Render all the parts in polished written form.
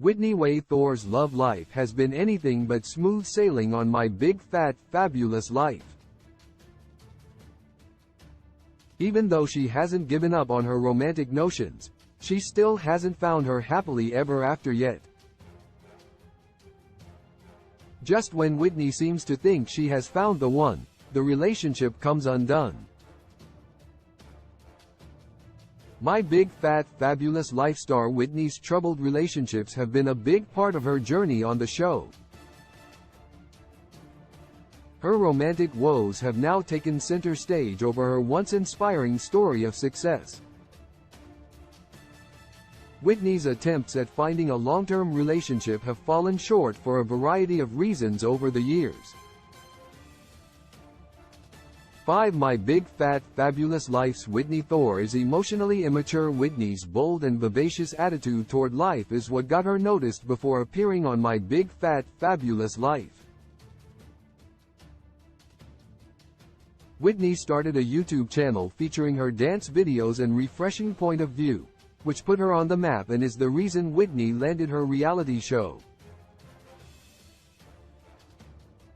Whitney Thore's love life has been anything but smooth sailing on My Big Fat Fabulous Life. Even though she hasn't given up on her romantic notions, she still hasn't found her happily ever after yet. Just when Whitney seems to think she has found the one, the relationship comes undone. My Big Fat Fabulous Life star Whitney's troubled relationships have been a big part of her journey on the show. Her romantic woes have now taken center stage over her once inspiring story of success. Whitney's attempts at finding a long-term relationship have fallen short for a variety of reasons over the years. 5. My Big Fat Fabulous Life's Whitney Thore is emotionally immature. Whitney's bold and vivacious attitude toward life is what got her noticed before appearing on My Big Fat Fabulous Life. Whitney started a YouTube channel featuring her dance videos and refreshing point of view, which put her on the map and is the reason Whitney landed her reality show.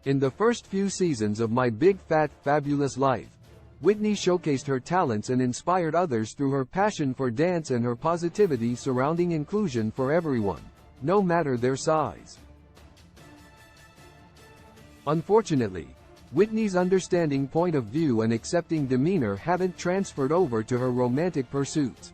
In the first few seasons of My Big Fat Fabulous Life, Whitney showcased her talents and inspired others through her passion for dance and her positivity surrounding inclusion for everyone, no matter their size. Unfortunately, Whitney's understanding point of view and accepting demeanor haven't transferred over to her romantic pursuits.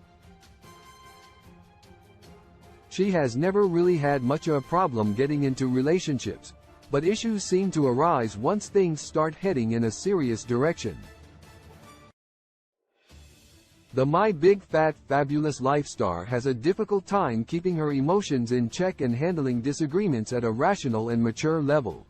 She has never really had much of a problem getting into relationships, but issues seem to arise once things start heading in a serious direction. The My Big Fat Fabulous Life star has a difficult time keeping her emotions in check and handling disagreements at a rational and mature level.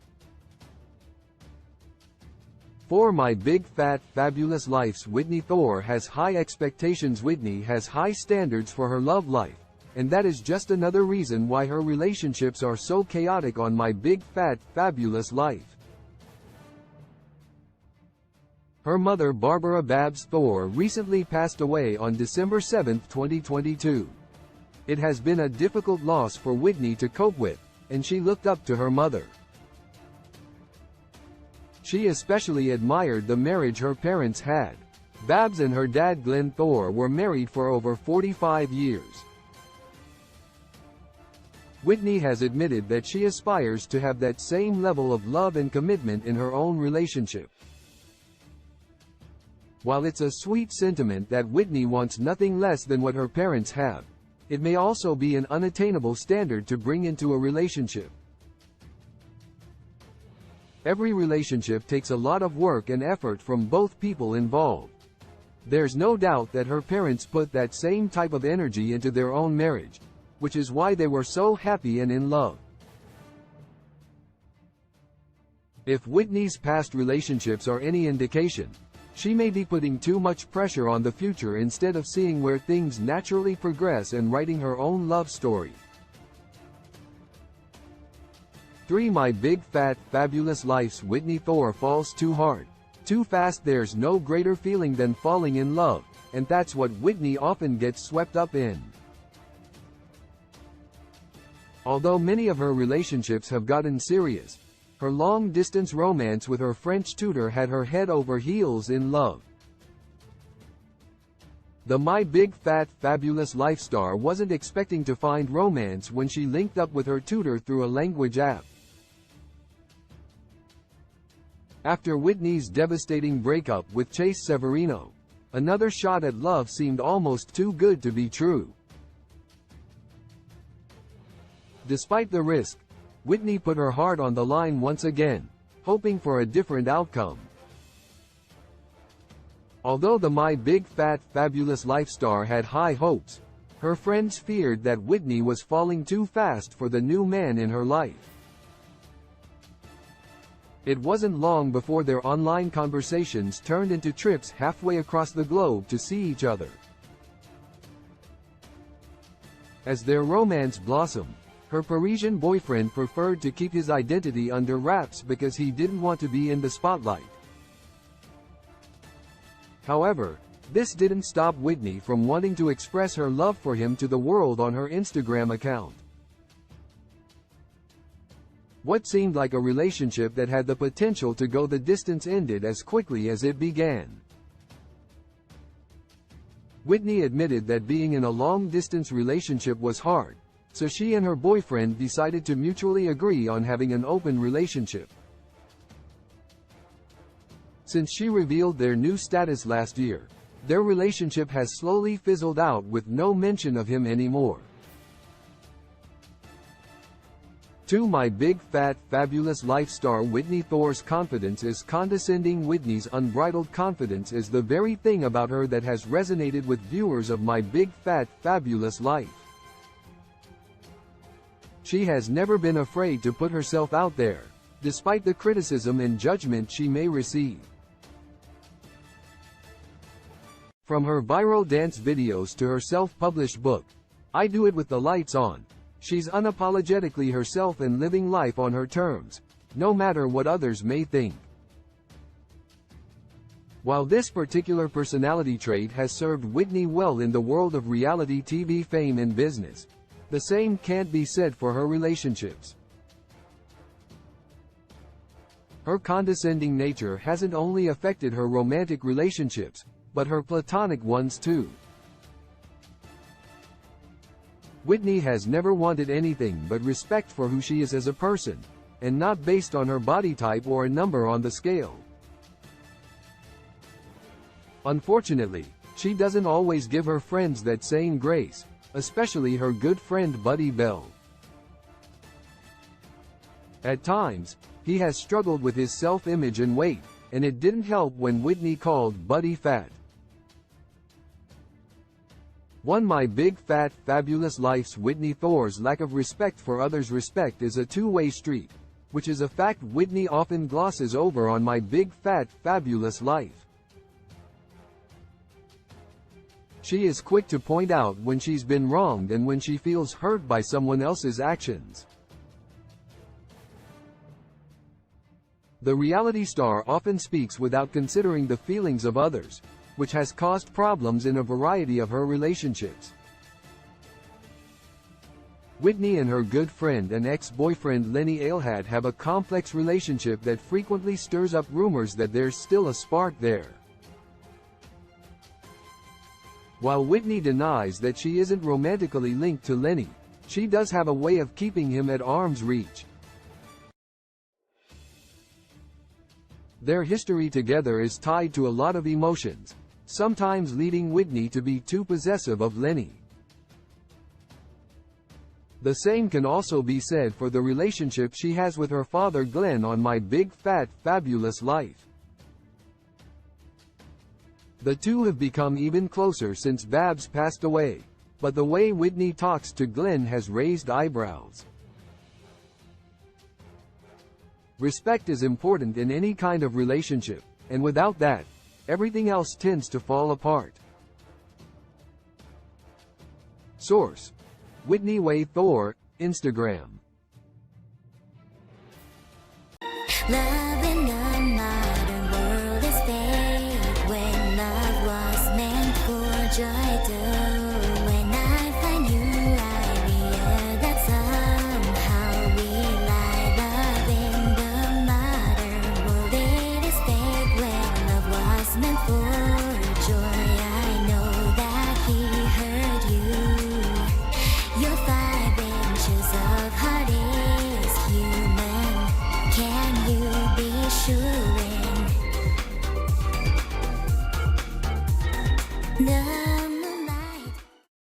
4. My Big Fat Fabulous Life's Whitney Thore has high expectations. Whitney has high standards for her love life, and that is just another reason why her relationships are so chaotic on My Big Fat Fabulous Life. Her mother, Barbara Babs Thore, recently passed away on December 7, 2022. It has been a difficult loss for Whitney to cope with, and she looked up to her mother. She especially admired the marriage her parents had. Babs and her dad, Glenn Thore, were married for over 45 years. Whitney has admitted that she aspires to have that same level of love and commitment in her own relationship. While it's a sweet sentiment that Whitney wants nothing less than what her parents have, it may also be an unattainable standard to bring into a relationship. Every relationship takes a lot of work and effort from both people involved. There's no doubt that her parents put that same type of energy into their own marriage, which is why they were so happy and in love. If Whitney's past relationships are any indication, she may be putting too much pressure on the future instead of seeing where things naturally progress and writing her own love story. 3. My Big Fat Fabulous Life's Whitney Thore falls too hard, too fast. There's no greater feeling than falling in love, and that's what Whitney often gets swept up in. Although many of her relationships have gotten serious, her long-distance romance with her French tutor had her head over heels in love. The My Big Fat Fabulous Life star wasn't expecting to find romance when she linked up with her tutor through a language app. After Whitney's devastating breakup with Chase Severino, another shot at love seemed almost too good to be true. Despite the risk, Whitney put her heart on the line once again, hoping for a different outcome. Although the My Big Fat Fabulous Life star had high hopes, her friends feared that Whitney was falling too fast for the new man in her life. It wasn't long before their online conversations turned into trips halfway across the globe to see each other. As their romance blossomed, her Parisian boyfriend preferred to keep his identity under wraps because he didn't want to be in the spotlight. However, this didn't stop Whitney from wanting to express her love for him to the world on her Instagram account. What seemed like a relationship that had the potential to go the distance ended as quickly as it began. Whitney admitted that being in a long-distance relationship was hard, so she and her boyfriend decided to mutually agree on having an open relationship. Since she revealed their new status last year, their relationship has slowly fizzled out with no mention of him anymore. To my big fat fabulous life star Whitney. Thore's confidence is condescending. Whitney's unbridled confidence is the very thing about her that has resonated with viewers of My Big Fat Fabulous Life. She has never been afraid to put herself out there, despite the criticism and judgment she may receive. From her viral dance videos to her self-published book, I Do It With the Lights On, she's unapologetically herself and living life on her terms, no matter what others may think. While this particular personality trait has served Whitney well in the world of reality TV fame and business, the same can't be said for her relationships. Her condescending nature hasn't only affected her romantic relationships, but her platonic ones too. Whitney has never wanted anything but respect for who she is as a person, and not based on her body type or a number on the scale. Unfortunately, she doesn't always give her friends that same grace, especially her good friend Buddy Bell. At times, he has struggled with his self-image and weight, and it didn't help when Whitney called Buddy fat. One My Big Fat Fabulous Life's Whitney. Thore's lack of respect for others' respect is a two-way street, which is a fact Whitney often glosses over on My Big Fat Fabulous Life. She is quick to point out when she's been wronged and when she feels hurt by someone else's actions. The reality star often speaks without considering the feelings of others, which has caused problems in a variety of her relationships. Whitney and her good friend and ex-boyfriend Lenny Ailhat have a complex relationship that frequently stirs up rumors that there's still a spark there. While Whitney denies that she isn't romantically linked to Lenny, she does have a way of keeping him at arm's reach. Their history together is tied to a lot of emotions, sometimes leading Whitney to be too possessive of Lenny. The same can also be said for the relationship she has with her father Glenn on My Big Fat Fabulous Life. The two have become even closer since Babs passed away, but the way Whitney talks to Glenn has raised eyebrows. Respect is important in any kind of relationship, and without that, everything else tends to fall apart. Source: Whitney Way. Thore, Instagram. Love in the modern world is fake when love was meant for joy too. When I find you, I realize that somehow we lie. Love in the modern world it is fake when love was meant for joy. I know that he hurt you. Your 5 inches of heart is human. Can you be sure? No.